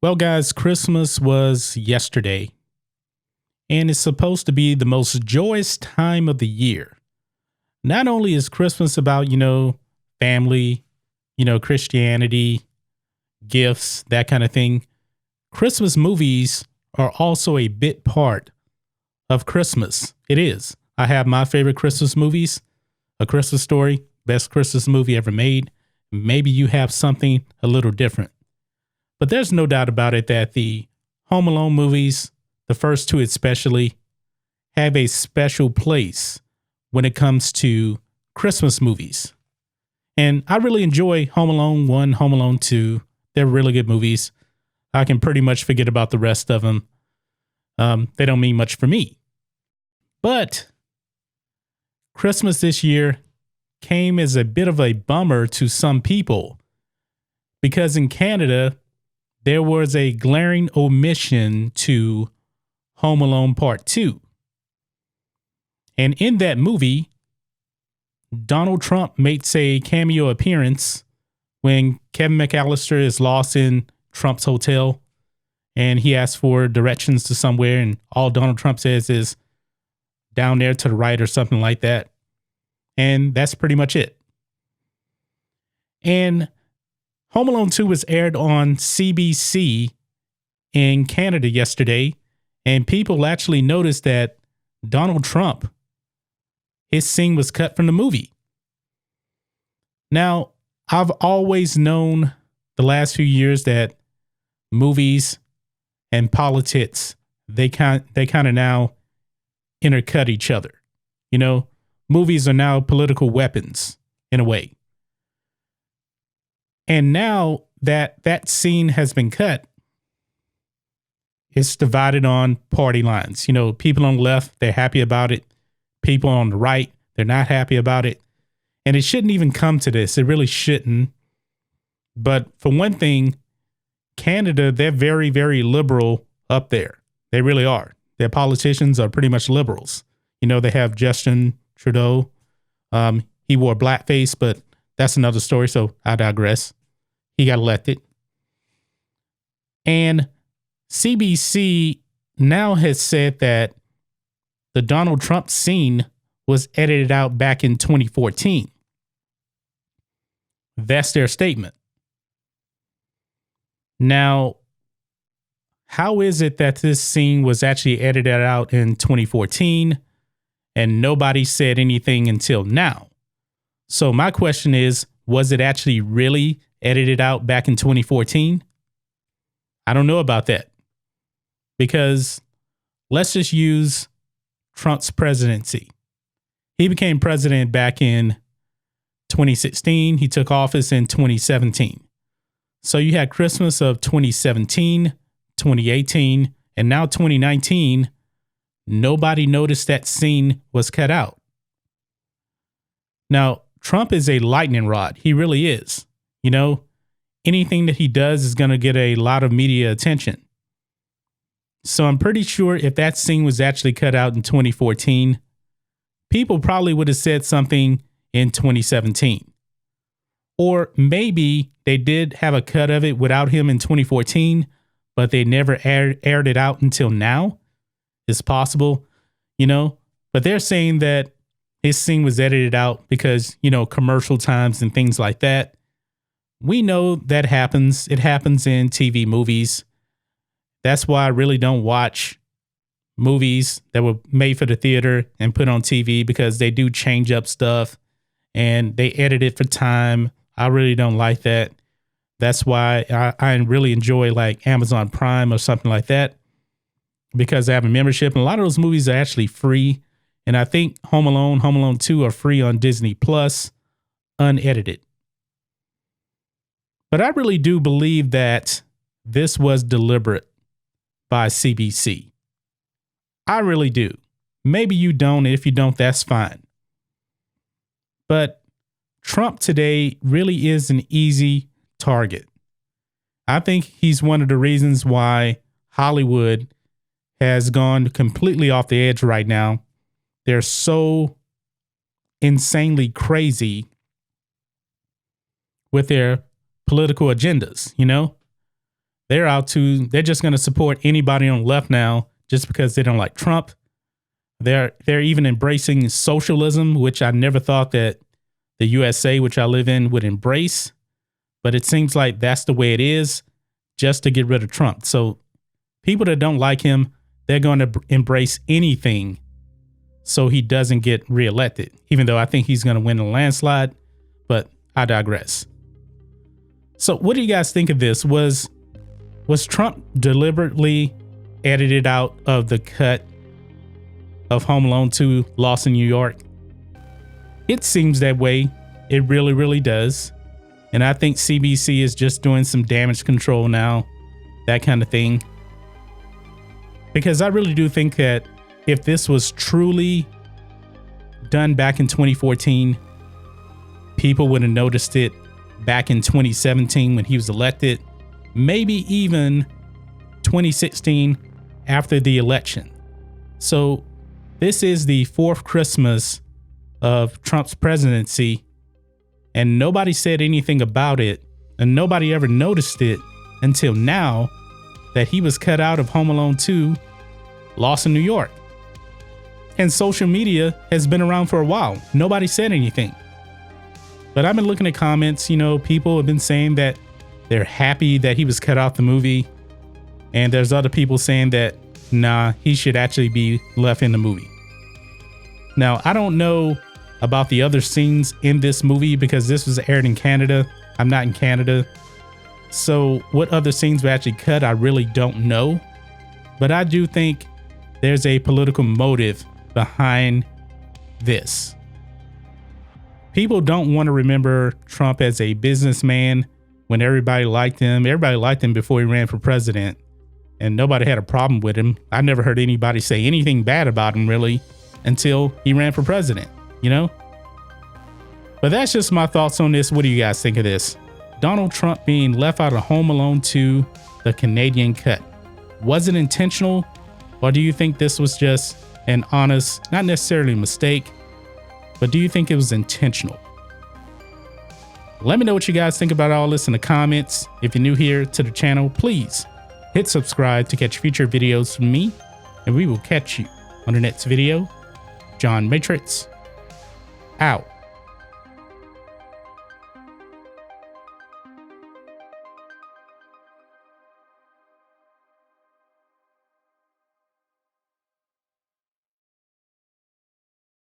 Well, guys, Christmas was yesterday, and it's supposed to be the most joyous time of the year. Not only is Christmas about, family, Christianity, gifts, that kind of thing, Christmas movies are also a bit part of Christmas. It is. I have my favorite Christmas movies, A Christmas Story, best Christmas movie ever made. Maybe you have something a little different. But there's no doubt about it that the Home Alone movies, the first two especially, have a special place when it comes to Christmas movies. And I really enjoy Home Alone 1, Home Alone 2. They're really good movies. I can pretty much forget about the rest of them. They don't mean much for me. But Christmas this year came as a bit of a bummer to some people because in Canada, there was a glaring omission to Home Alone Part 2. And in that movie, Donald Trump makes a cameo appearance when Kevin McAllister is lost in Trump's hotel and he asks for directions to somewhere, and all Donald Trump says is down there to the right or something like that. And that's pretty much it. And Home Alone 2 was aired on CBC in Canada yesterday, and people actually noticed that Donald Trump, his scene was cut from the movie. Now, I've always known the last few years that movies and politics, they kind of now intercut each other. Movies are now political weapons in a way. And now that scene has been cut, it's divided on party lines. People on the left, they're happy about it. People on the right, they're not happy about it. And it shouldn't even come to this. It really shouldn't. But for one thing, Canada, they're very, very liberal up there. They really are. Their politicians are pretty much liberals. They have Justin Trudeau. He wore blackface, but that's another story. So I digress. He got elected. And CBC now has said that the Donald Trump scene was edited out back in 2014. That's their statement. Now, how is it that this scene was actually edited out in 2014 and nobody said anything until now? So my question is, was it actually really edited out back in 2014? I don't know about that. Because let's just use Trump's presidency. He became president back in 2016. He took office in 2017. So you had Christmas of 2017, 2018, and now 2019. Nobody noticed that scene was cut out. Now, Trump is a lightning rod. He really is. Anything that he does is going to get a lot of media attention. So I'm pretty sure if that scene was actually cut out in 2014, people probably would have said something in 2017. Or maybe they did have a cut of it without him in 2014, but they never aired it out until now. It's possible, but they're saying that his scene was edited out because, commercial times and things like that. We know that happens. It happens in TV movies. That's why I really don't watch movies that were made for the theater and put on TV, because they do change up stuff and they edit it for time. I really don't like that. That's why I really enjoy like Amazon Prime or something like that, because I have a membership and a lot of those movies are actually free. And I think Home Alone 2 are free on Disney Plus, unedited. But I really do believe that this was deliberate by CBC. I really do. Maybe you don't. If you don't, that's fine. But Trump today really is an easy target. I think he's one of the reasons why Hollywood has gone completely off the edge right now. They're so insanely crazy with their political agendas, they're just going to support anybody on the left now just because they don't like Trump. They're even embracing socialism, which I never thought that the USA, which I live in, would embrace. But it seems like that's the way it is, just to get rid of Trump. So people that don't like him, they're going to embrace anything so he doesn't get reelected, even though I think he's going to win a landslide. But I digress. So what do you guys think of this? Was Trump deliberately edited out of the cut of Home Alone 2 Lost in New York? It seems that way. It really, really does. And I think CBC is just doing some damage control now, that kind of thing. Because I really do think that if this was truly done back in 2014, people would have noticed it back in 2017 when he was elected, maybe even 2016 after the election. So this is the fourth Christmas of Trump's presidency, and nobody said anything about it, and nobody ever noticed it until now that he was cut out of Home Alone 2 Lost in New York. And social media has been around for a while. Nobody said anything. But I've been looking at comments, people have been saying that they're happy that he was cut off the movie. And there's other people saying that, nah, he should actually be left in the movie. Now, I don't know about the other scenes in this movie because this was aired in Canada. I'm not in Canada. So what other scenes were actually cut, I really don't know. But I do think there's a political motive behind this. People don't want to remember Trump as a businessman when everybody liked him. Everybody liked him before he ran for president, and nobody had a problem with him. I never heard anybody say anything bad about him really until he ran for president, But that's just my thoughts on this. What do you guys think of this? Donald Trump being left out of Home Alone 2, the Canadian cut. Was it intentional, or do you think this was just an honest, not necessarily a mistake, but do you think it was intentional? Let me know what you guys think about all this in the comments. If you're new here to the channel, please hit subscribe to catch future videos from me, and we will catch you on the next video. John Matrixx, out.